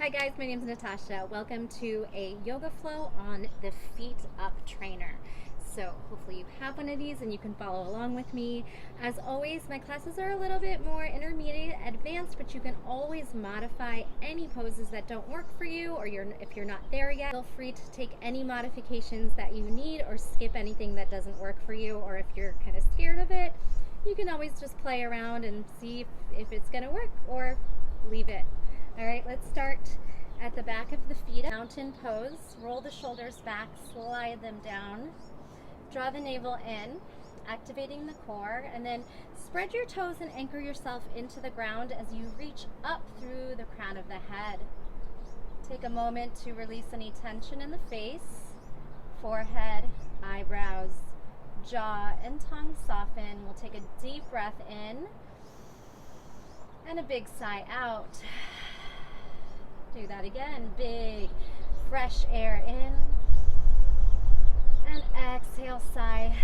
Hi guys, my name is Natasha. Welcome to a yoga flow on the Feet Up trainer. So hopefully you have one of these and you can follow along with me. As always, my classes are a little bit more intermediate, advanced, but you can always modify any poses that don't work for you, or if you're not there yet, feel free to take any modifications that you need or skip anything that doesn't work for you, or if you're kind of scared of it, you can always just play around and see if it's gonna work or leave it. All right, let's start at the back of the feet. Mountain pose. Roll the shoulders back, slide them down. Draw the navel in, activating the core, and then spread your toes and anchor yourself into the ground as you reach up through the crown of the head. Take a moment to release any tension in the face, forehead, eyebrows, jaw, and tongue soften. We'll take a deep breath in and a big sigh out. Do that again. Big, fresh air in. And exhale, sigh.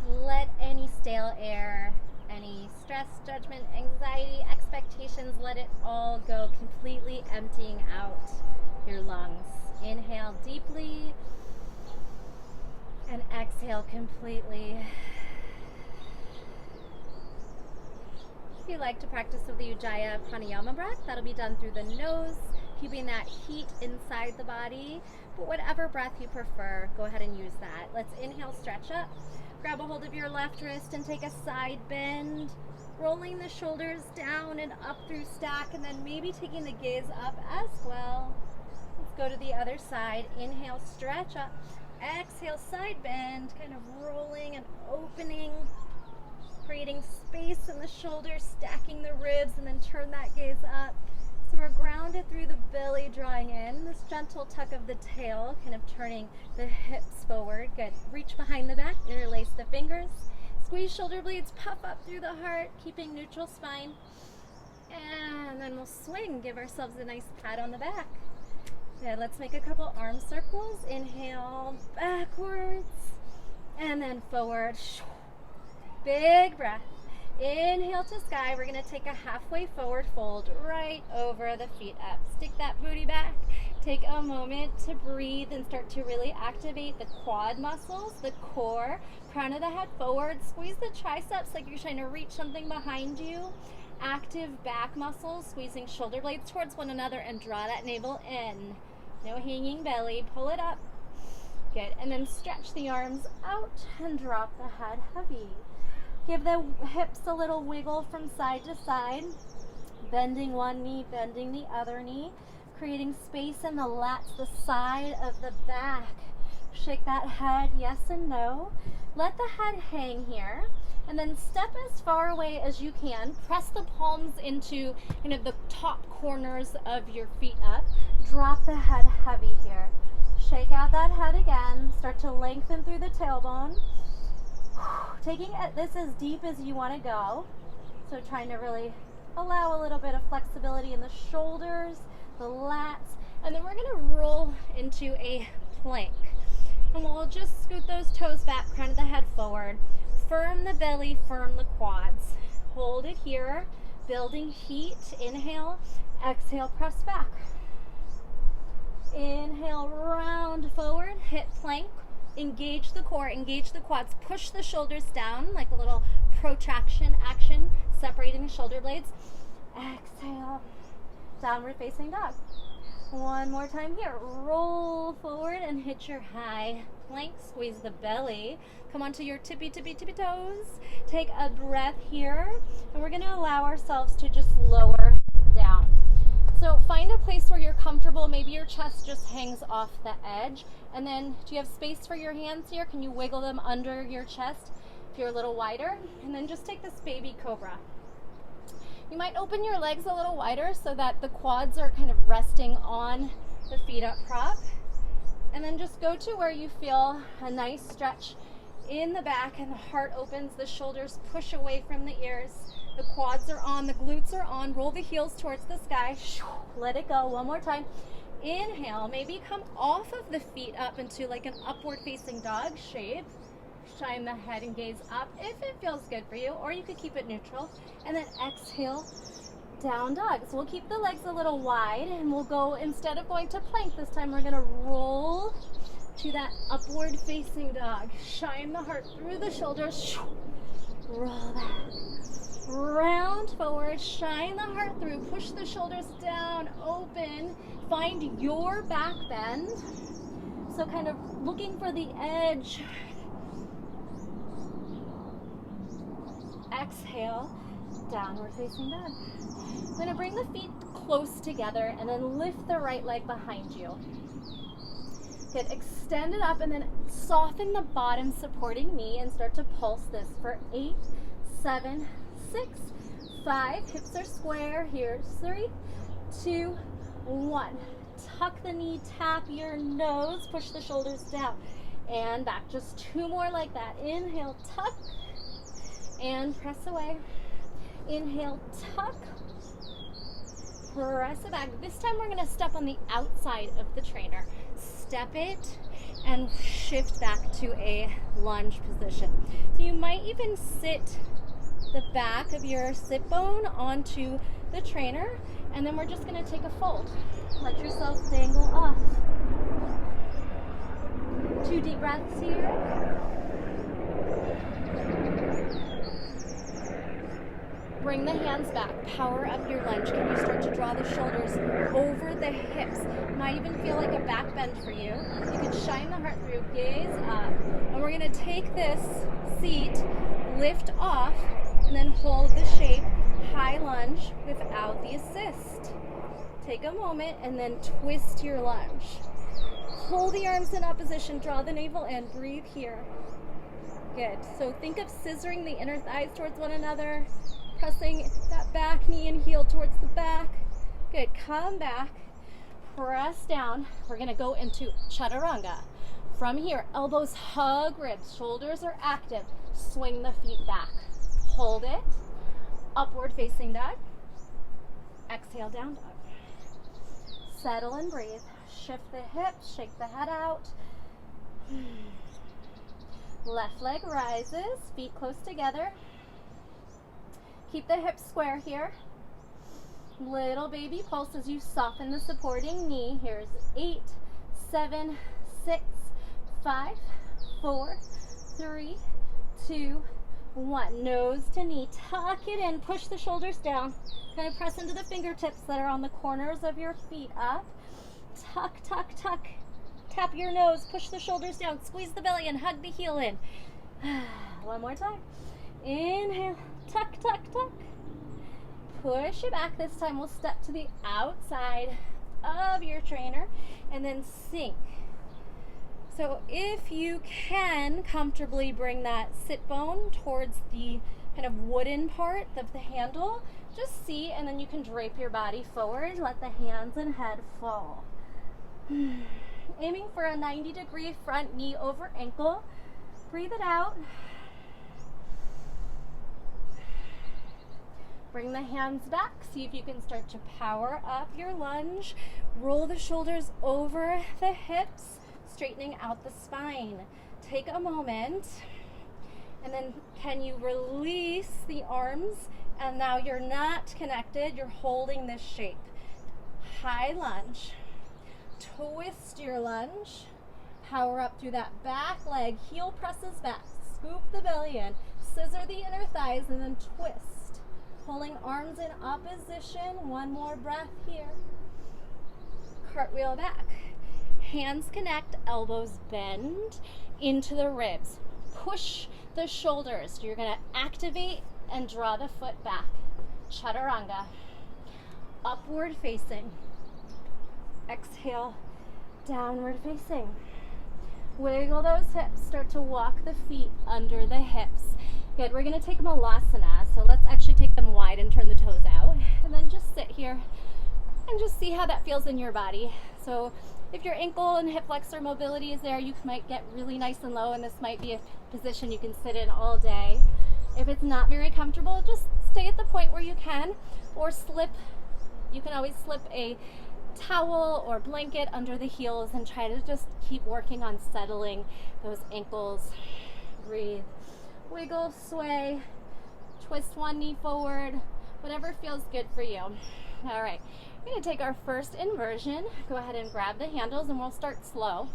Let any stale air, any stress, judgment, anxiety, expectations, let it all go, completely emptying out your lungs. Inhale deeply and exhale completely. If you like to practice with the Ujjayi pranayama breath, that'll be done through the nose, keeping that heat inside the body. But whatever breath you prefer, go ahead and use that. Let's inhale, stretch up. Grab a hold of your left wrist and take a side bend, rolling the shoulders down and up through stack, and then maybe taking the gaze up as well. Let's go to the other side. Inhale, stretch up. Exhale, side bend, kind of rolling and opening, creating space in the shoulders, stacking the ribs, and then turn that gaze up. So we're grounded through the belly, drawing in. This gentle tuck of the tail, kind of turning the hips forward. Good. Reach behind the back, interlace the fingers. Squeeze shoulder blades, puff up through the heart, keeping neutral spine. And then we'll swing, give ourselves a nice pat on the back. Good. Let's make a couple arm circles. Inhale, backwards, and then forward. Big breath. Inhale to sky. We're going to take a halfway forward fold right over the feet up. Stick that booty back. Take a moment to breathe and start to really activate the quad muscles, the core, crown of the head forward. Squeeze the triceps like you're trying to reach something behind you. Active back muscles, squeezing shoulder blades towards one another, and draw that navel in. No hanging belly. Pull it up. Good. And then stretch the arms out and drop the head heavy. Give the hips a little wiggle from side to side, bending one knee, bending the other knee, creating space in the lats, the side of the back. Shake that head, yes and no. Let the head hang here, and then step as far away as you can. Press the palms into the top corners of your feet up. Drop the head heavy here. Shake out that head again. Start to lengthen through the tailbone. Taking this as deep as you want to go. So trying to really allow a little bit of flexibility in the shoulders, the lats, and then we're going to roll into a plank. And we'll just scoot those toes back, crown of the head forward. Firm the belly, firm the quads. Hold it here, building heat. Inhale, exhale, press back. Inhale, round forward, hip plank. Engage the core, engage the quads, push the shoulders down like a little protraction action, separating the shoulder blades. Exhale, downward facing dog. One more time here. Roll forward and hit your high plank. Squeeze the belly. Come onto your tippy toes. Take a breath here, and we're going to allow ourselves to just lower down. So find a place where you're comfortable. Maybe your chest just hangs off the edge. And then, do you have space for your hands here? Can you wiggle them under your chest if you're a little wider? And then just take this baby cobra. You might open your legs a little wider so that the quads are kind of resting on the feet up prop. And then just go to where you feel a nice stretch in the back and the heart opens, the shoulders push away from the ears. The quads are on, the glutes are on. Roll the heels towards the sky. Let it go. One more time. Inhale. Maybe come off of the feet up into like an upward facing dog shape. Shine the head and gaze up if it feels good for you, or you could keep it neutral. And then exhale down dog. So we'll keep the legs a little wide, and we'll go, instead of going to plank this time, we're gonna roll to that upward facing dog. Shine the heart through the shoulders. Roll back. Round forward, shine the heart through, push the shoulders down, open, find your back bend. So kind of looking for the edge. Exhale, downward facing dog. I'm going to bring the feet close together and then lift the right leg behind you. Good, extend it up and then soften the bottom supporting knee and start to pulse this for 8, 7, 6, 5. Hips are square. Here's 3, 2, 1. Tuck the knee, tap your nose, push the shoulders down and back. Just 2 more like that. Inhale, tuck, and press away. Inhale, tuck, press it back. This time we're going to step on the outside of the trainer. Step it and shift back to a lunge position. So you might even sit the back of your sit bone onto the trainer, and then we're just going to take a fold. Let yourself dangle off. 2 deep breaths here. Bring the hands back, power up your lunge. Can you start to draw the shoulders over the hips? Might even feel like a back bend for you. You can shine the heart through, gaze up. And we're gonna take this seat, lift off, and then hold the shape, high lunge without the assist. Take a moment and then twist your lunge. Pull the arms in opposition, draw the navel in, breathe here. Good, so think of scissoring the inner thighs towards one another, pressing that back knee and heel towards the back. Good, come back, press down. We're gonna go into Chaturanga. From here, elbows hug ribs, shoulders are active. Swing the feet back. Hold it, upward facing dog. Exhale, down dog. Settle and breathe. Shift the hips, shake the head out. Left leg rises, feet close together. Keep the hips square here. Little baby pulse as you soften the supporting knee. Here's 8, 7, 6, 5, 4, 3, 2, 1. Nose to knee. Tuck it in. Push the shoulders down. Kind of press into the fingertips that are on the corners of your feet up. Tuck, tuck, tuck. Tap your nose. Push the shoulders down. Squeeze the belly and hug the heel in. One more time. Inhale. Tuck, tuck, tuck. Push it back. This time we'll step to the outside of your trainer and then sink. So if you can comfortably bring that sit bone towards the kind of wooden part of the handle, just see, and then you can drape your body forward. Let the hands and head fall. Aiming for a 90-degree front knee over ankle. Breathe it out. Bring the hands back. See if you can start to power up your lunge. Roll the shoulders over the hips, straightening out the spine. Take a moment, and then can you release the arms? And now you're not connected, you're holding this shape. High lunge. Twist your lunge. Power up through that back leg. Heel presses back. Scoop the belly in. Scissor the inner thighs and then twist. Pulling arms in opposition. One more breath here. Cartwheel back. Hands connect, elbows bend into the ribs. Push the shoulders. You're going to activate and draw the foot back. Chaturanga. Upward facing. Exhale, downward facing. Wiggle those hips. Start to walk the feet under the hips. Good, we're going to take Malasana. So let's actually take them wide and turn the toes out. And then just sit here and just see how that feels in your body. So if your ankle and hip flexor mobility is there, you might get really nice and low, and this might be a position you can sit in all day. If it's not very comfortable, just stay at the point where you can, or slip. You can always slip a towel or blanket under the heels and try to just keep working on settling those ankles. Breathe. Wiggle, sway, twist one knee forward, Whatever feels good for you. All right, we're going to take our first inversion. Go ahead and grab the handles and we'll start slow.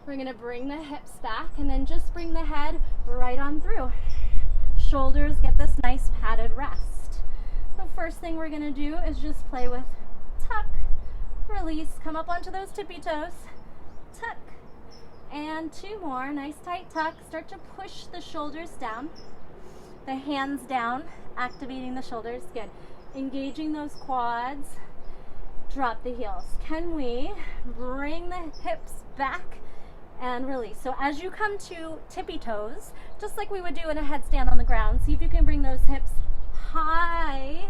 We're going to bring the hips back and then just bring the head right on through. Shoulders get this nice padded rest. The first thing we're going to do is just play with tuck, release, come up onto those tippy toes, tuck, and two more, nice tight tuck. Start to push the shoulders down, the hands down, activating the shoulders, good. Engaging those quads, drop the heels. Can we bring the hips back and release? So as you come to tippy toes, just like we would do in a headstand on the ground, see if you can bring those hips high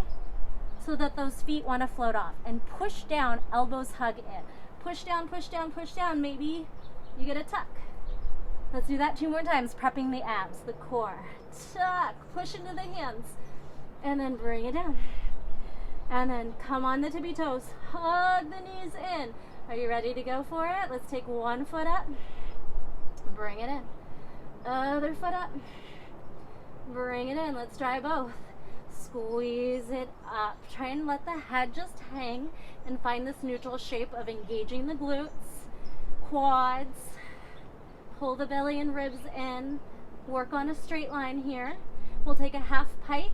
so that those feet want to float off, and push down, elbows hug in. Push down, push down, push down. Maybe you get a tuck. Let's do that 2 more times, prepping the abs, the core. Tuck, push into the hands, and then bring it down. And then come on the tippy toes, hug the knees in. Are you ready to go for it? Let's take one foot up, bring it in. Other foot up, bring it in. Let's try both. Squeeze it up. Try and let the head just hang and find this neutral shape of engaging the glutes, quads. Pull the belly and ribs in. Work on a straight line here. We'll take a half pike.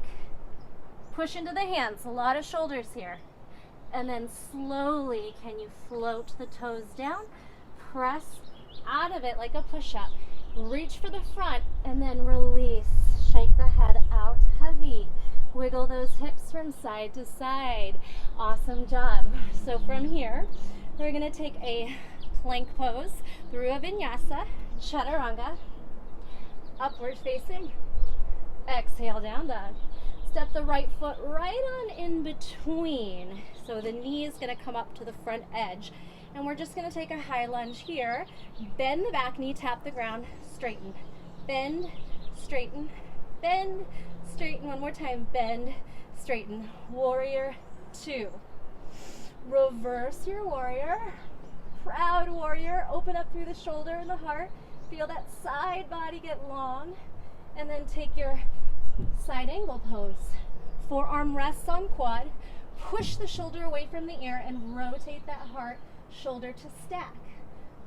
Push into the hands. A lot of shoulders here. And then slowly, can you float the toes down? Press out of it like a push-up. Reach for the front and then release. Shake the head out heavy. Wiggle those hips from side to side. Awesome job. So from here, we're going to take a plank pose through a vinyasa, chaturanga, upward facing. Exhale, down dog. Step the right foot right on in between. So the knee is going to come up to the front edge. And we're just going to take a high lunge here. Bend the back knee, tap the ground, straighten. Bend, straighten, bend, straighten. One more time. Bend, straighten. Warrior 2. Reverse your warrior. Proud warrior. Open up through the shoulder and the heart. Feel that side body get long. And then take your side angle pose. Forearm rests on quad. Push the shoulder away from the ear and rotate that heart shoulder to stack.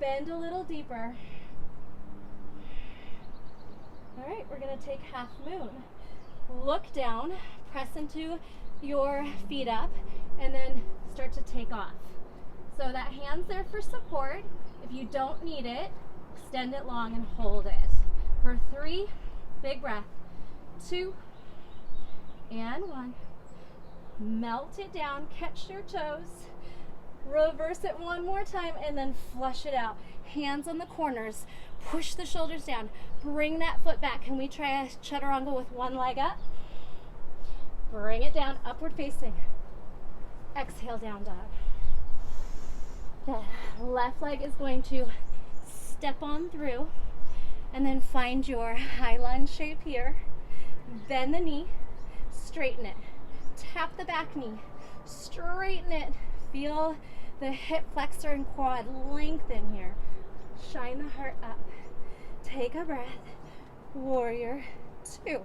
Bend a little deeper. All right, we're going to take half moon. Look down, press into your feet up, and then start to take off. So that hand's there for support. If you don't need it, extend it long and hold it. For 3, big breath. 2, and 1. Melt it down, catch your toes. Reverse it one more time and then flush it out. Hands on the corners. Push the shoulders down. Bring that foot back. Can we try a chaturanga with one leg up? Bring it down, upward facing. Exhale, down dog. The left leg is going to step on through and then find your high lunge shape here. Bend the knee, straighten it. Tap the back knee, straighten it. Feel the hip flexor and quad lengthen here. Shine the heart up. Take a breath. Warrior 2.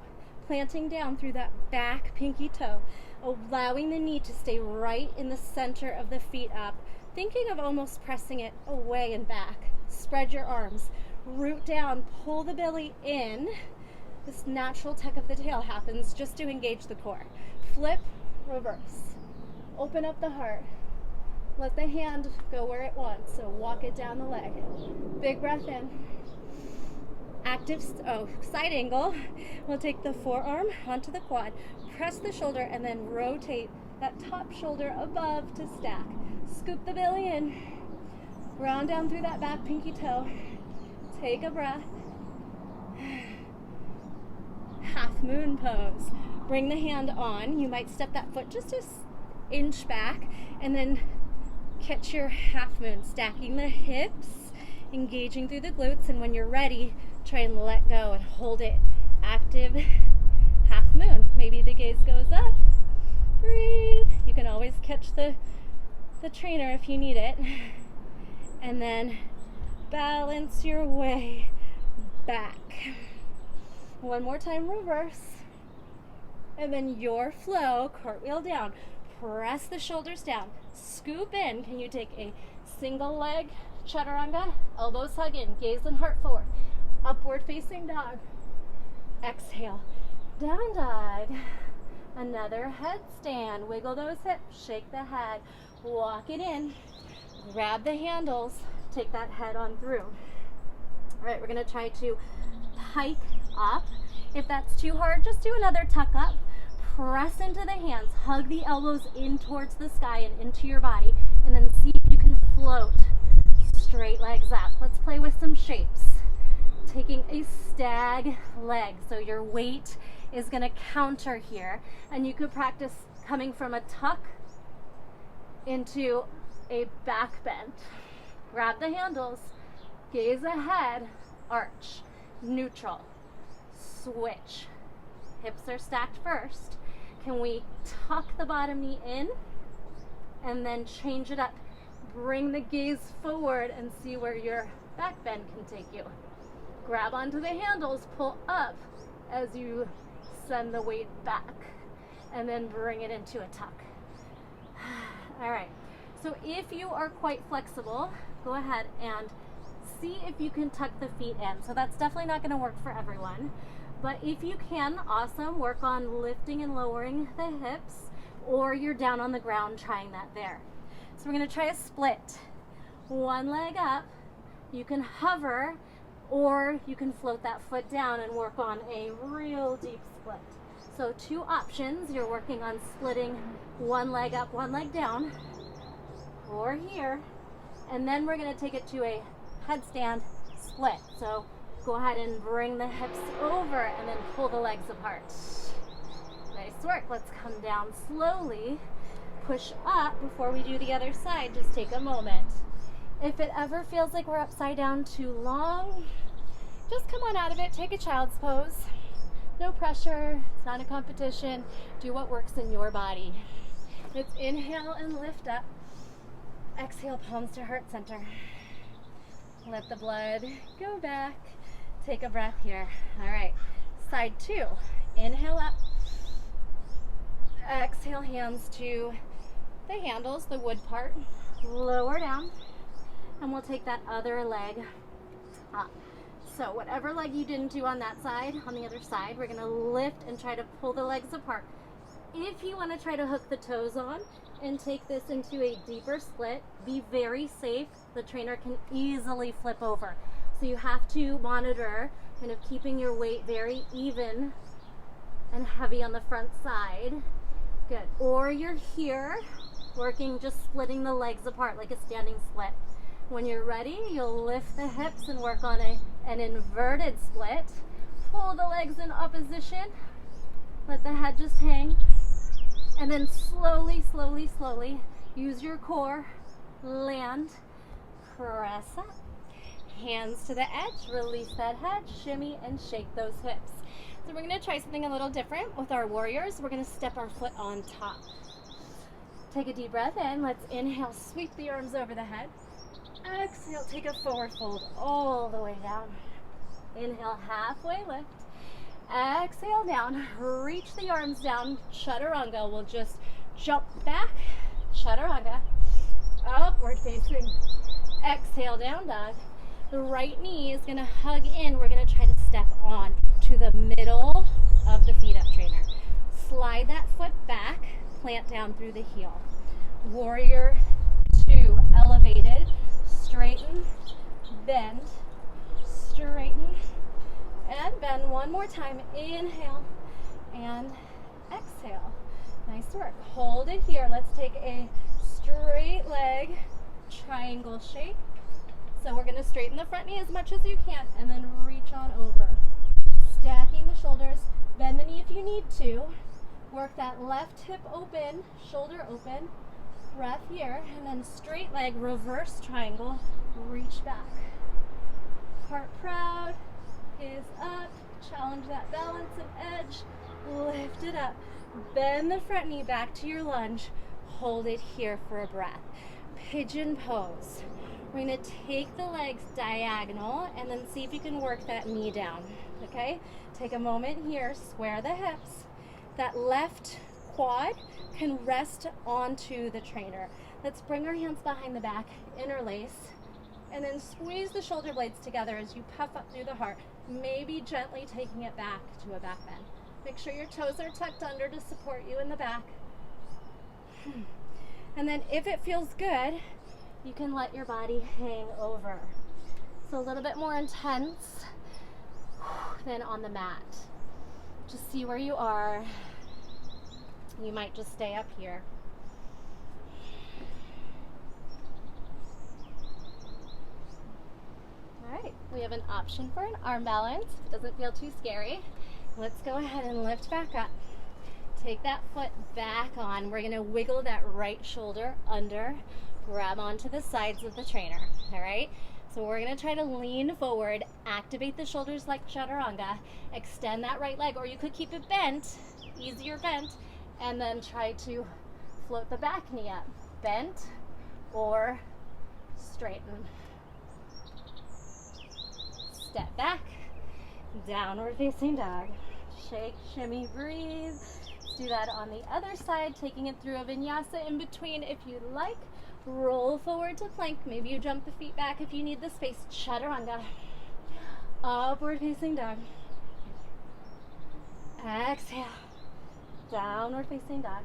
Planting down through that back pinky toe. Allowing the knee to stay right in the center of the feet up. Thinking of almost pressing it away and back. Spread your arms. Root down. Pull the belly in. This natural tuck of the tail happens just to engage the core. Flip, reverse. Open up the heart. Let the hand go where it wants. So walk it down the leg. Big breath in. Active, side angle. We'll take the forearm onto the quad. Press the shoulder and then rotate that top shoulder above to stack. Scoop the belly in. Round down through that back pinky toe. Take a breath. Half moon pose. Bring the hand on. You might step that foot just an inch back and then catch your half moon, stacking the hips, engaging through the glutes, and when you're ready, try and let go and hold it. Active half moon. Maybe the gaze goes up. Breathe. You can always catch the trainer if you need it. And then balance your way back. One more time, reverse. And then your flow, cartwheel down. Press the shoulders down. Scoop in. Can you take a single leg chaturanga? Elbows hug in. Gaze and heart forward. Upward facing dog. Exhale. Down dog. Another headstand. Wiggle those hips. Shake the head. Walk it in. Grab the handles. Take that head on through. All right, we're going to try to pike up. If that's too hard, just do another tuck up. Press into the hands. Hug the elbows in towards the sky and into your body. And then see if you can float. Straight legs up. Let's play with some shapes. Taking a stag leg. So your weight is going to counter here. And you could practice coming from a tuck into a back bend. Grab the handles. Gaze ahead. Arch. Neutral. Switch. Hips are stacked first. Can we tuck the bottom knee in and then change it up? Bring the gaze forward and see where your back bend can take you. Grab onto the handles, pull up as you send the weight back, and then bring it into a tuck. All right, so if you are quite flexible, go ahead and see if you can tuck the feet in. So that's definitely not going to work for everyone. But if you can, awesome, work on lifting and lowering the hips, or you're down on the ground trying that there. So we're going to try a split. One leg up, you can hover, or you can float that foot down and work on a real deep split. So two options, you're working on splitting one leg up, one leg down, or here, and then we're going to take it to a headstand split. So go ahead and bring the hips over and then pull the legs apart. Nice work. Let's come down slowly. Push up before we do the other side. Just take a moment. If it ever feels like we're upside down too long, just come on out of it. Take a child's pose. No pressure. It's not a competition. Do what works in your body. Let's inhale and lift up. Exhale, palms to heart center. Let the blood go back. Take a breath here. All right, side two. Inhale up. Exhale, hands to the handles, the wood part. Lower down. And we'll take that other leg up. So whatever leg you didn't do on that side, on the other side, we're gonna lift and try to pull the legs apart. If you wanna try to hook the toes on and take this into a deeper split, be very safe. The trainer can easily flip over. So you have to monitor kind of keeping your weight very even and heavy on the front side. Good. Or you're here working, just splitting the legs apart like a standing split. When you're ready, you'll lift the hips and work on an inverted split. Pull the legs in opposition. Let the head just hang. And then slowly, slowly, slowly, use your core. Land. Press up. Hands to the edge. Release that head. Shimmy and shake those hips. So we're going to try something a little different with our warriors. We're going to step our foot on top. Take a deep breath in. Let's inhale. Sweep the arms over the head. Exhale, take a forward fold all the way down. Inhale, halfway lift. Exhale down, reach the arms down. Chaturanga, we'll just jump back. Chaturanga, upward facing. Exhale, down dog. The right knee is gonna hug in. We're gonna try to step on to the middle of the feet up trainer. Slide that foot back, plant down through the heel. Warrior two, elevated. Straighten, bend, straighten, and bend. One more time. Inhale and exhale. Nice work. Hold it here. Let's take a straight leg triangle shape. So we're going to straighten the front knee as much as you can and then reach on over. Stacking the shoulders. Bend the knee if you need to. Work that left hip open, shoulder open. Breath here, and then straight leg, reverse triangle, reach back. Heart proud, gaze up, challenge that balance and edge, lift it up. Bend the front knee back to your lunge, hold it here for a breath. Pigeon pose. We're gonna take the legs diagonal and then see if you can work that knee down, okay? Take a moment here, square the hips, that left quad can rest onto the trainer. Let's bring our hands behind the back, interlace, and then squeeze the shoulder blades together as you puff up through the heart, maybe gently taking it back to a back bend. Make sure your toes are tucked under to support you in the back. And then if it feels good, you can let your body hang over. So a little bit more intense than on the mat. Just see where you are. You might just stay up here. All right, we have an option for an arm balance. If it doesn't feel too scary, let's go ahead and lift back up. Take that foot back on. We're gonna wiggle that right shoulder under, grab onto the sides of the trainer, all right? So we're gonna try to lean forward, activate the shoulders like chaturanga, extend that right leg, or you could keep it bent, easier bent, and then try to float the back knee up, bent or straighten. Step back, downward facing dog. Shake, shimmy, breathe. Let's do that on the other side, taking it through a vinyasa in between if you'd like. Roll forward to plank. Maybe you jump the feet back if you need the space. Chaturanga. Upward facing dog. Exhale. Downward facing dog.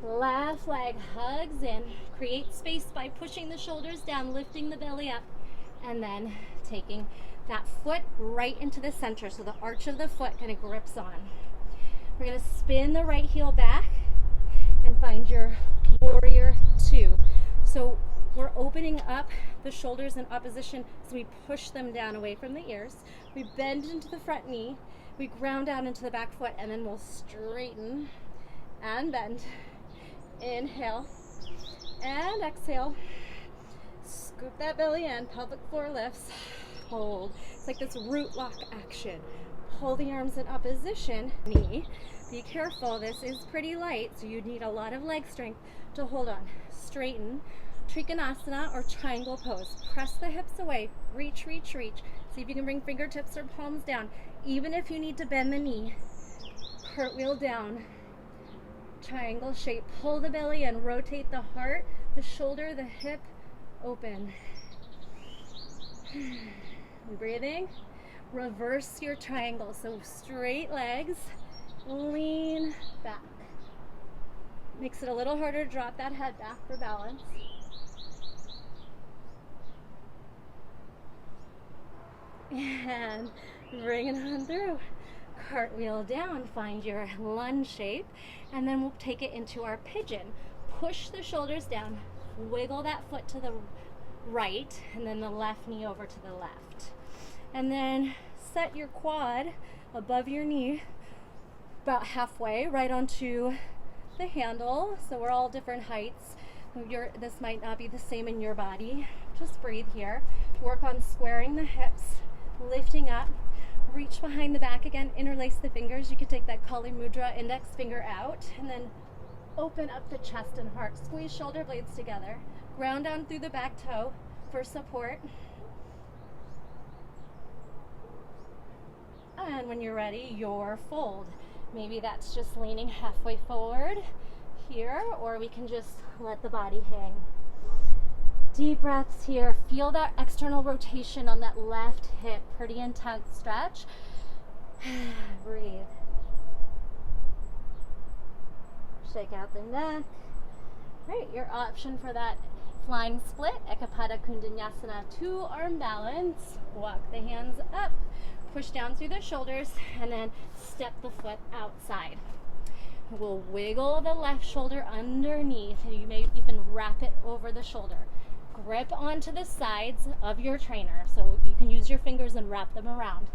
Left leg hugs in. Create space by pushing the shoulders down, lifting the belly up, and then taking that foot right into the center so the arch of the foot kind of grips on. We're going to spin the right heel back and find your warrior two. So we're opening up the shoulders in opposition, so we push them down away from the ears. We bend into the front knee, we ground down into the back foot, and then we'll straighten and bend. Inhale and exhale. Scoop that belly in, pelvic floor lifts. Hold. It's like this root lock action. Pull the arms in opposition. Knee. Be careful, this is pretty light, so you need a lot of leg strength to hold on. Straighten. Trikonasana or triangle pose. Press the hips away. Reach, reach, reach. See if you can bring fingertips or palms down. Even if you need to bend the knee. Cartwheel down. Triangle shape. Pull the belly in. Rotate the heart, the shoulder, the hip. Open. Breathing. Reverse your triangle. So straight legs. Lean back. Makes it a little harder to drop that head back for balance. And bring it on through. Cartwheel down, find your lunge shape, and then we'll take it into our pigeon. Push the shoulders down, wiggle that foot to the right, and then the left knee over to the left. And then set your quad above your knee, about halfway, right onto the handle. So we're all different heights. This might not be the same in your body. Just breathe here. Work on squaring the hips, lifting up, reach behind the back again, interlace the fingers. You could take that Kali Mudra, index finger out, and then open up the chest and heart. Squeeze shoulder blades together. Ground down through the back toe for support. And when you're ready, your fold. Maybe that's just leaning halfway forward here, or we can just let the body hang. Deep breaths here. Feel that external rotation on that left hip. Pretty intense stretch. Breathe. Shake out the neck. Right, your option for that flying split, Ekapada Kundanyasana, 2-arm balance. Walk the hands up. Push down through the shoulders and then step the foot outside. We'll wiggle the left shoulder underneath, and you may even wrap it over the shoulder. Grip onto the sides of your trainer, so you can use your fingers and wrap them around.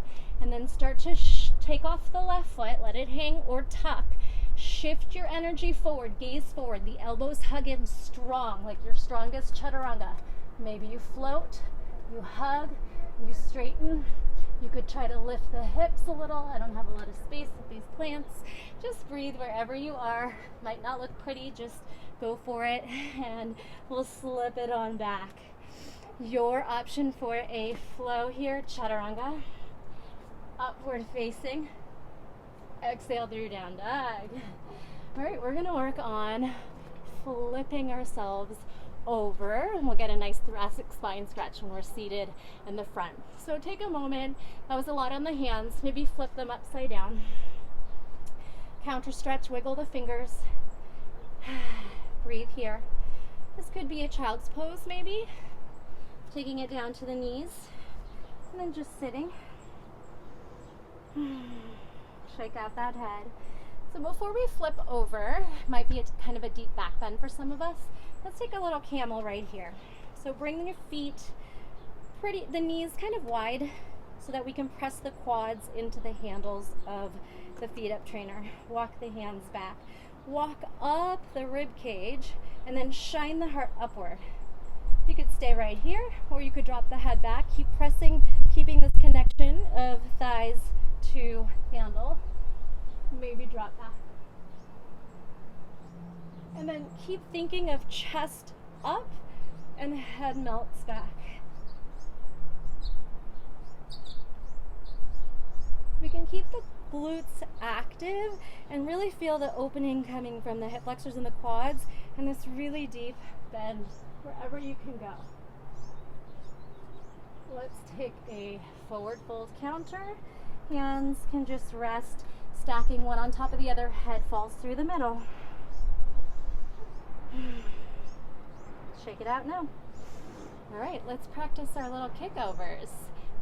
And then start to take off the left foot, let it hang or tuck. Shift your energy forward, gaze forward. The elbows hug in strong, like your strongest chaturanga. Maybe you float, you hug, you straighten. You could try to lift the hips a little. I don't have a lot of space with these plants. Just breathe wherever you are. Might not look pretty, just go for it, and we'll slip it on back. Your option for a flow here, chaturanga. Upward facing. Exhale through down dog. All right, we're gonna work on flipping ourselves over, and we'll get a nice thoracic spine stretch when we're seated in the front. So take a moment. That was a lot on the hands. Maybe flip them upside down. Counter stretch, wiggle the fingers. Breathe here. This could be a child's pose maybe. Taking it down to the knees and then just sitting. Shake out that head. So before we flip over, might be kind of a deep back bend for some of us. Let's take a little camel right here. So bring your feet the knees kind of wide so that we can press the quads into the handles of the feet up trainer. Walk the hands back. Walk up the rib cage and then shine the heart upward. You could stay right here or you could drop the head back. Keep pressing, keeping this connection of thighs to handle. Maybe drop back. And then keep thinking of chest up and head melts back. We can keep the glutes active and really feel the opening coming from the hip flexors and the quads and this really deep bend wherever you can go. Let's take a forward fold counter. Hands can just rest, stacking one on top of the other. Head falls through the middle. Shake it out now. All right, let's practice our little kickovers.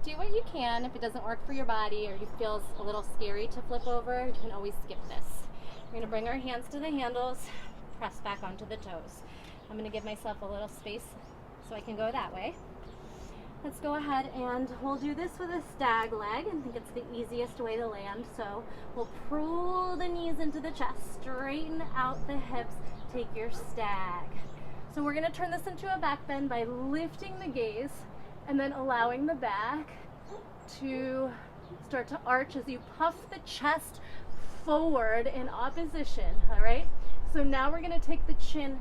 Do what you can. If it doesn't work for your body or you feel a little scary to flip over, you can always skip this. We're gonna bring our hands to the handles, press back onto the toes. I'm gonna give myself a little space so I can go that way. Let's go ahead and we'll do this with a stag leg. I think it's the easiest way to land. So we'll pull the knees into the chest, straighten out the hips, take your stag. So we're gonna turn this into a back bend by lifting the gaze and then allowing the back to start to arch as you puff the chest forward in opposition, all right? So now we're gonna take the chin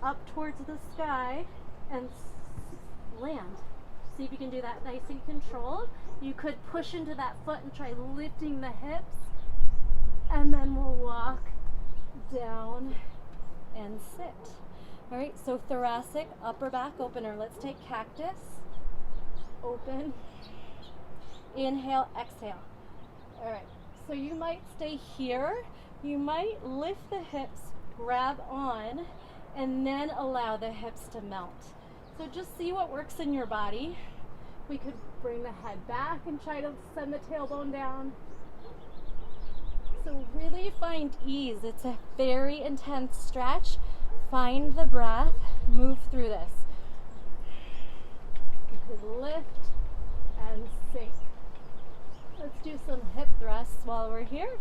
up towards the sky and land. See if you can do that nice and controlled. You could push into that foot and try lifting the hips, and then we'll walk down and sit. All right, so thoracic, upper back opener. Let's take cactus. Open, inhale, exhale. All right, so you might stay here. You might lift the hips, grab on, and then allow the hips to melt. So just see what works in your body. We could bring the head back and try to send the tailbone down. So really find ease. It's a very intense stretch. Find the breath, move through this. You could lift and sink. Let's do some hip thrusts while we're here.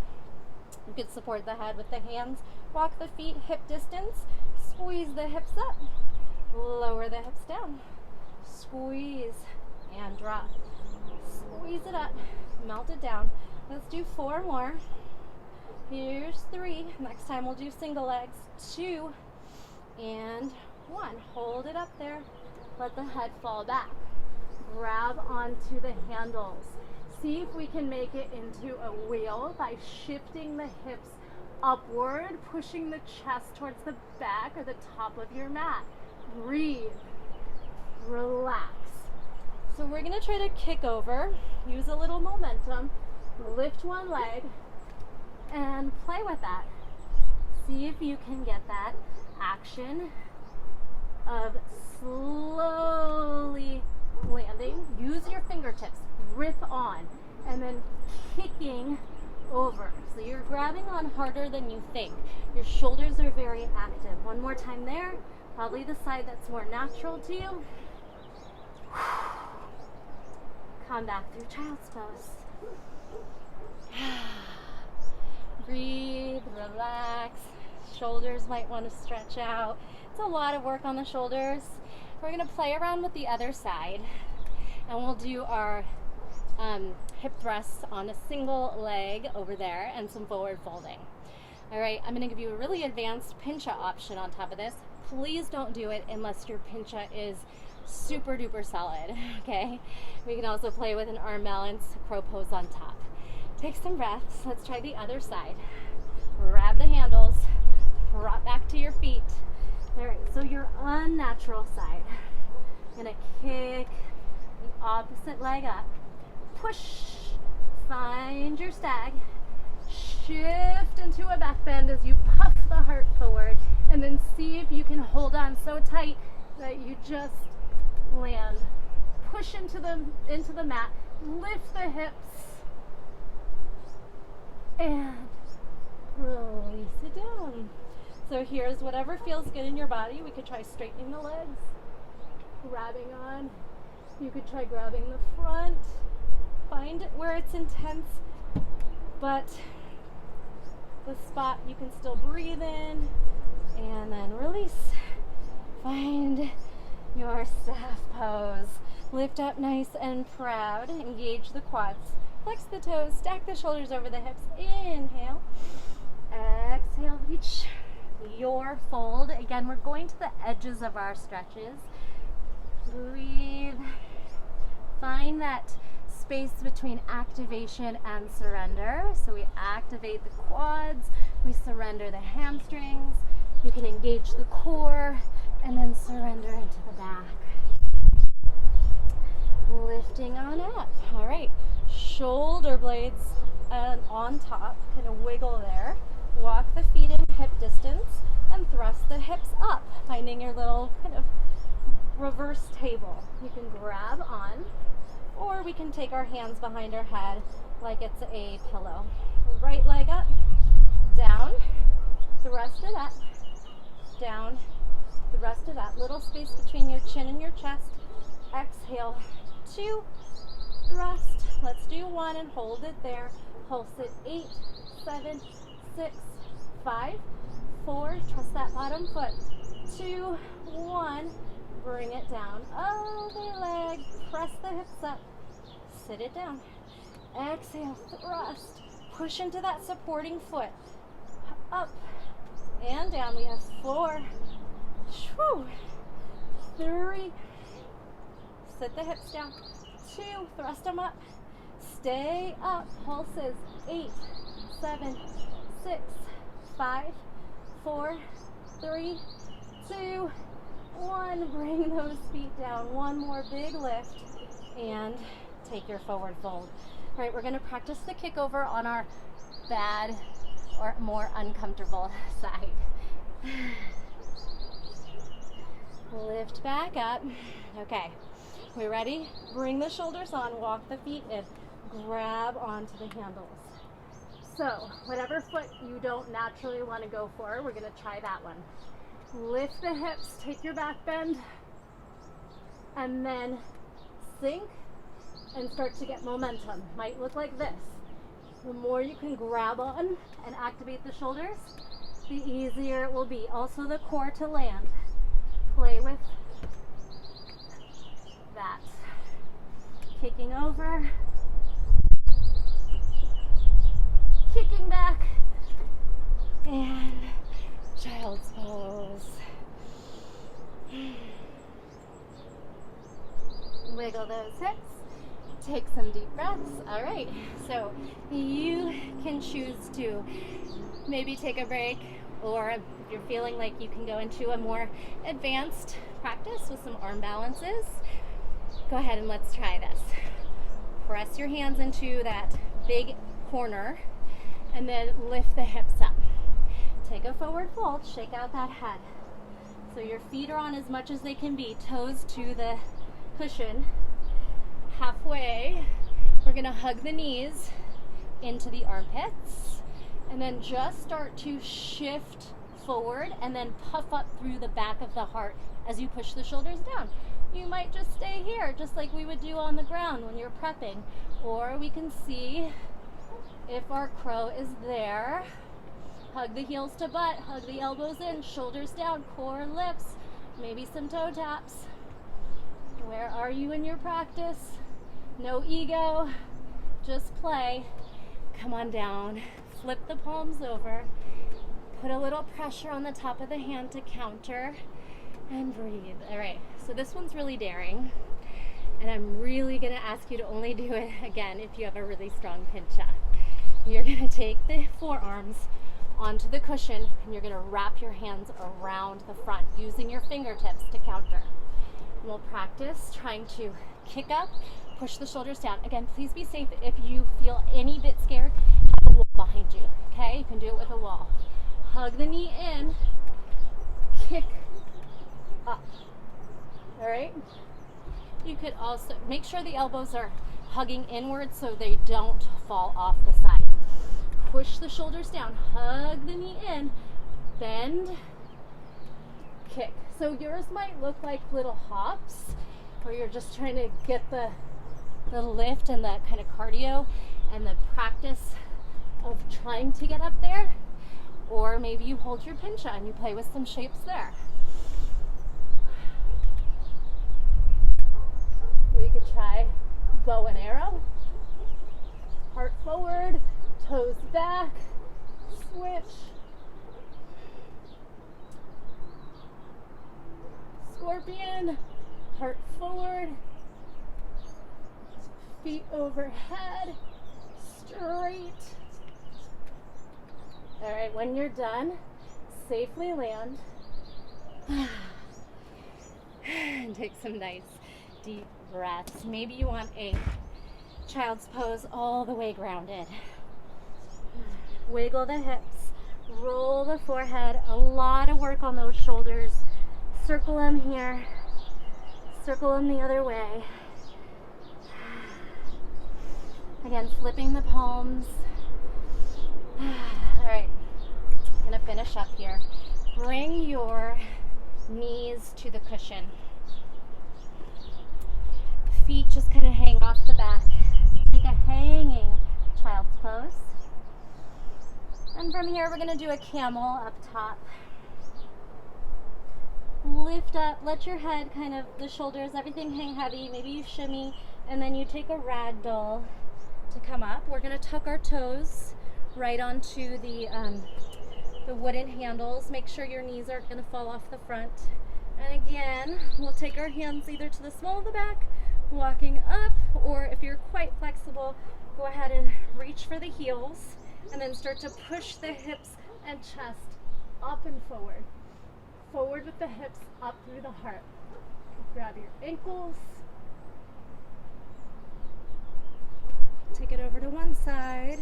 You could support the head with the hands. Walk the feet hip distance. Squeeze the hips up. Lower the hips down. Squeeze and drop. Squeeze it up. Melt it down. Let's do 4 more. Here's 3. Next time we'll do single legs. 2 and 1. Hold it up there. Let the head fall back. Grab onto the handles. See if we can make it into a wheel by shifting the hips upward, pushing the chest towards the back or the top of your mat. Breathe. Relax. So we're going to try to kick over. Use a little momentum. Lift one leg and play with that. See if you can get that action of slowly landing. Use your fingertips. Grip on and then kicking over. So you're grabbing on harder than you think. Your shoulders are very active. One more time there. Probably the side that's more natural to you. Come back through child's pose. Breathe, relax. Shoulders might want to stretch out. It's a lot of work on the shoulders. We're going to play around with the other side and we'll do our hip thrusts on a single leg over there and some forward folding. All right, I'm going to give you a really advanced pincha option on top of this. Please don't do it unless your pincha is super duper solid, okay? We can also play with an arm balance, crow pose on top. Take some breaths. Let's try the other side. Grab the handles, drop back to your feet. All right, so your unnatural side. Gonna kick the opposite leg up. Push, find your stag. Shift into a back bend as you puff the heart forward, and then see if you can hold on so tight that you just land. Push into the mat, lift the hips, and release it down. So here's whatever feels good in your body. We could try straightening the legs, grabbing on. You could try grabbing the front. Find it where it's intense, but the spot you can still breathe in, and then release. Find your staff pose. Lift up nice and proud. Engage the quads. Flex the toes. Stack the shoulders over the hips. Inhale. Exhale. Reach your fold. Again, we're going to the edges of our stretches. Breathe. Find that space between activation and surrender. So we activate the quads, we surrender the hamstrings, you can engage the core, and then surrender into the back. Lifting on up. All right, shoulder blades on top, kind of wiggle there. Walk the feet in hip distance and thrust the hips up, finding your little kind of reverse table. You can grab on, or we can take our hands behind our head like it's a pillow. Right leg up, down, thrust it up, down, thrust it up. Little space between your chin and your chest. Exhale, 2, thrust. Let's do 1 and hold it there. Pulse it, 8, 7, 6, 5, 4. Trust that bottom foot. 2, 1. Bring it down. Other leg. Press the hips up. Sit it down. Exhale, thrust. Push into that supporting foot. Up and down. We have 4. 3. Sit the hips down. 2. Thrust them up. Stay up. Pulses. 8, 7, 6, 5, 4, 3, 2, 1. Bring those feet down. One more big lift and take your forward fold. All right, we're going to practice the kick over on our bad or more uncomfortable side. Lift back up. Okay, we ready? Bring the shoulders on, walk the feet in, grab onto the handles. So whatever foot you don't naturally want to go for, we're going to try that one. Lift the hips, take your back bend, and then sink and start to get momentum. Might look like this. The more you can grab on and activate the shoulders, the easier it will be. Also the core to land. Play with that. Kicking over, kicking back, and child's pose. Wiggle those hips. Take some deep breaths. All right, so you can choose to maybe take a break, or if you're feeling like you can go into a more advanced practice with some arm balances, go ahead and let's try this. Press your hands into that big corner and then lift the hips up. Take a forward fold, shake out that head. So your feet are on as much as they can be, toes to the cushion. Halfway, we're gonna hug the knees into the armpits and then just start to shift forward and then puff up through the back of the heart as you push the shoulders down. You might just stay here, just like we would do on the ground when you're prepping, or we can see if our crow is there. Hug the heels to butt, hug the elbows in, shoulders down, core lifts, maybe some toe taps. Where are you in your practice? No ego, just play. Come on down, flip the palms over, put a little pressure on the top of the hand to counter, and breathe. All right, so this one's really daring, and I'm really gonna ask you to only do it again if you have a really strong pincha. You're gonna take the forearms onto the cushion and you're gonna wrap your hands around the front using your fingertips to counter. And we'll practice trying to kick up, push the shoulders down. Again, please be safe. If you feel any bit scared, have a wall behind you, okay? You can do it with a wall. Hug the knee in, kick up, all right? You could also make sure the elbows are hugging inward so they don't fall off the side. Push the shoulders down, hug the knee in, bend, kick. So yours might look like little hops where you're just trying to get the lift and the kind of cardio and the practice of trying to get up there. Or maybe you hold your pincha and you play with some shapes there. We could try bow and arrow. Heart forward, toes back, switch. Scorpion, heart forward, feet overhead, straight. All right, when you're done, safely land. And take some nice deep breaths. Maybe you want a child's pose all the way grounded. Wiggle the hips, roll the forehead. A lot of work on those shoulders. Circle them here, circle them the other way. Again, flipping the palms. All right, I'm gonna finish up here. Bring your knees to the cushion. Feet just kind of hang off the back. Take a hanging child's pose. And from here, we're gonna do a camel up top. Lift up, let your head kind of, the shoulders, everything hang heavy. Maybe you shimmy, and then you take a ragdoll to come up. We're gonna tuck our toes right onto the wooden handles. Make sure your knees aren't gonna fall off the front. And again, we'll take our hands either to the small of the back, walking up, or if you're quite flexible, go ahead and reach for the heels, and then start to push the hips and chest up and forward. Forward with the hips, up through the heart. Grab your ankles. Take it over to one side.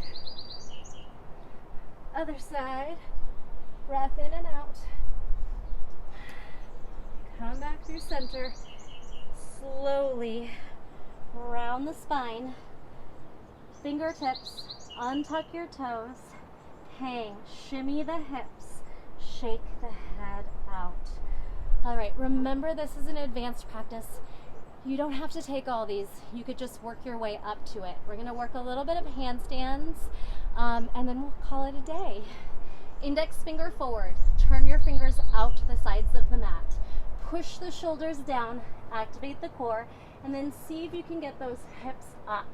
Other side. Breath in and out. Come back through center. Slowly round the spine. Fingertips, untuck your toes. Hang, shimmy the hips. Shake the head out. All right, remember this is an advanced practice. You don't have to take all these. You could just work your way up to it. We're gonna work a little bit of handstands, and then we'll call it a day. Index finger forward. Turn your fingers out to the sides of the mat. Push the shoulders down, activate the core, and then see if you can get those hips up.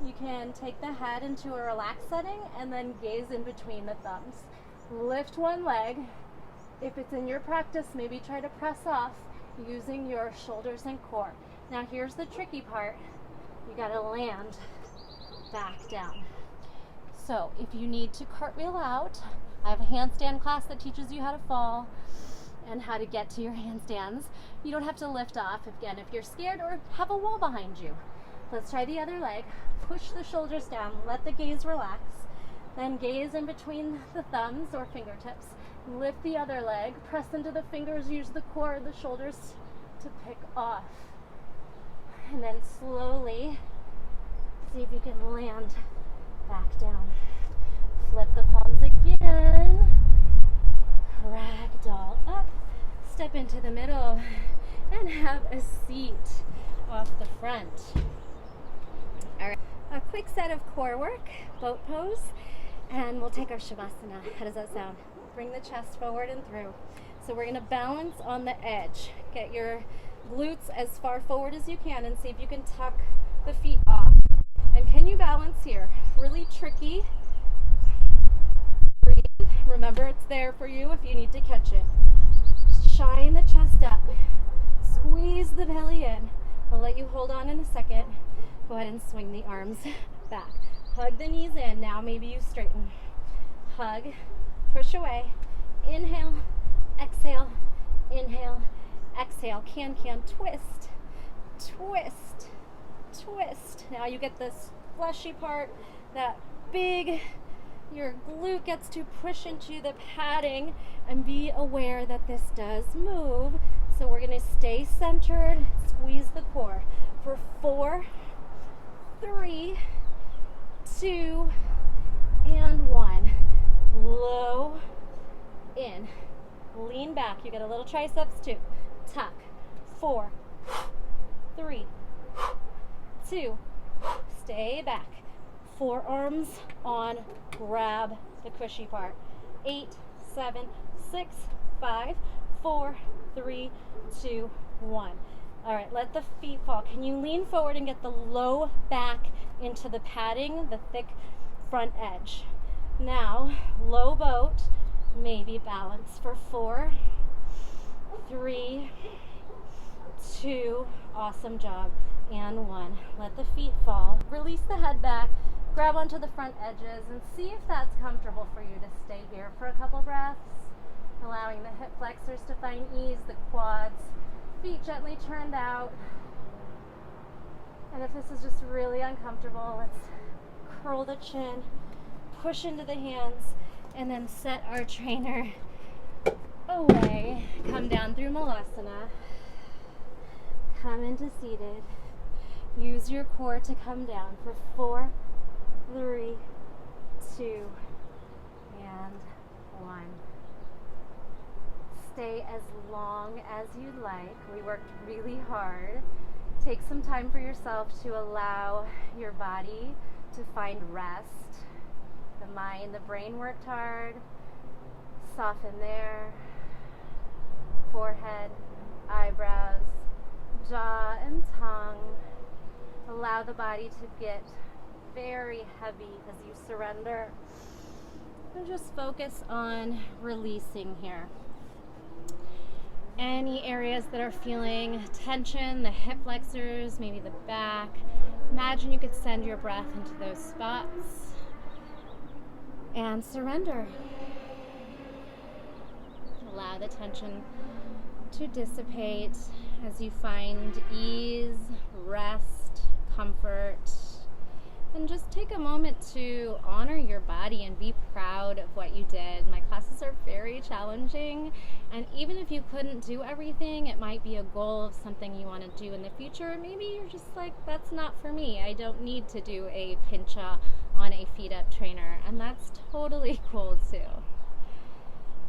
You can take the head into a relaxed setting and then gaze in between the thumbs. Lift one leg. If it's in your practice, maybe try to press off using your shoulders and core. Now here's the tricky part. You gotta land back down. So if you need to cartwheel out, I have a handstand class that teaches you how to fall and how to get to your handstands. You don't have to lift off, again, if you're scared or have a wall behind you. Let's try the other leg. Push the shoulders down, let the gaze relax. Then gaze in between the thumbs or fingertips. Lift the other leg, press into the fingers, use the core of the shoulders to pick off. And then slowly see if you can land back down. Flip the palms again. Ragdoll up. Step into the middle and have a seat off the front. All right, a quick set of core work, boat pose, and we'll take our Shavasana. How does that sound? Bring the chest forward and through. So we're gonna balance on the edge. Get your glutes as far forward as you can and see if you can tuck the feet off. And can you balance here? Really tricky. Breathe. Remember, it's there for you if you need to catch it. Shine the chest up. Squeeze the belly in. I'll let you hold on in a second. Go ahead and swing the arms back. Hug the knees in. Now maybe you straighten. Hug, push away. Inhale, exhale, inhale, exhale. Can, twist, twist, twist. Now you get this fleshy part, that big, your glute gets to push into the padding, and be aware that this does move. So we're going to stay centered, squeeze the core for 4, 3, 2, and 1. Blow in. Lean back. You get a little triceps too. Tuck. 4, 3, 2. Stay back. Forearms on. Grab the cushy part. 8, 7, 6, 5, 4, 3, 2, 1. All right, let the feet fall. Can you lean forward and get the low back into the padding, the thick front edge? Now, low boat, maybe balance for 4, 3, 2, awesome job, and 1. Let the feet fall. Release the head back, grab onto the front edges, and see if that's comfortable for you to stay here for a couple breaths, allowing the hip flexors to find ease, the quads, feet gently turned out. And if this is just really uncomfortable, let's curl the chin, push into the hands, and then set our trainer away. Come down through Malasana. Come into seated. Use your core to come down for 4, 3, 2, and 1. Stay as long as you'd like. We worked really hard. Take some time for yourself to allow your body to find rest. The mind, the brain worked hard. Soften there. Forehead, eyebrows, jaw, and tongue. Allow the body to get very heavy as you surrender. And just focus on releasing here. Any areas that are feeling tension, the hip flexors, maybe the back, imagine you could send your breath into those spots and surrender. Allow the tension to dissipate as you find ease, rest, comfort, and just take a moment to honor your body and be proud of what you did. My classes are very challenging, and even if you couldn't do everything, it might be a goal of something you want to do in the future. Maybe you're just like, that's not for me. I don't need to do a pincha on a feet up trainer, and that's totally cool too.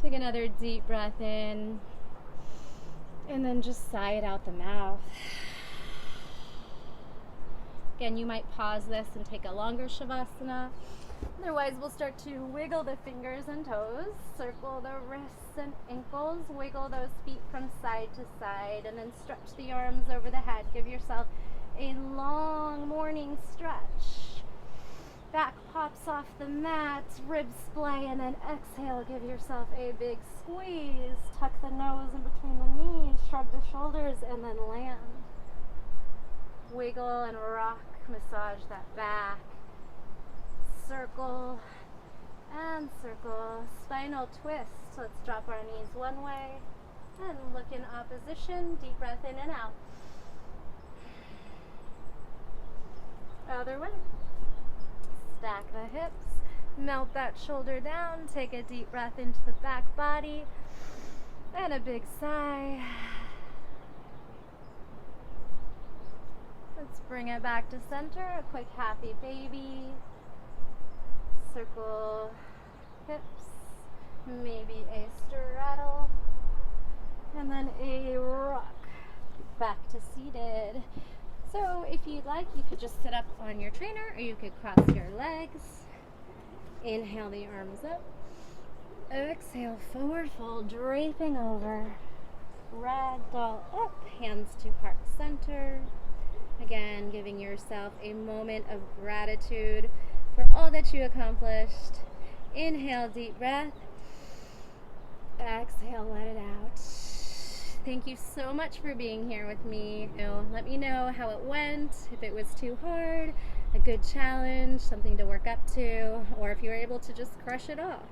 Take another deep breath in, and then just sigh it out the mouth. Again, you might pause this and take a longer shavasana. Otherwise, we'll start to wiggle the fingers and toes, circle the wrists and ankles, wiggle those feet from side to side, and then stretch the arms over the head. Give yourself a long morning stretch. Back pops off the mat, ribs splay, and then exhale. Give yourself a big squeeze. Tuck the nose in between the knees, shrug the shoulders, and then land. Wiggle and rock, massage that back. Circle and circle. Spinal twist. Let's drop our knees one way and look in opposition. Deep breath in and out. Other way. Stack the hips. Melt that shoulder down. Take a deep breath into the back body. And a big sigh. Let's bring it back to center. A quick happy baby. Circle hips. Maybe a straddle. And then a rock. Back to seated. So if you'd like, you could just sit up on your trainer, or you could cross your legs. Inhale the arms up. Exhale, forward fold, draping over. Ragdoll up, hands to heart center. Again, giving yourself a moment of gratitude for all that you accomplished. Inhale, deep breath. Exhale, let it out. Thank you so much for being here with me. Let me know how it went, if it was too hard, a good challenge, something to work up to, or if you were able to just crush it off.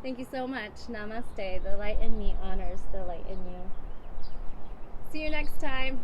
Thank you so much. Namaste. The light in me honors the light in you. See you next time.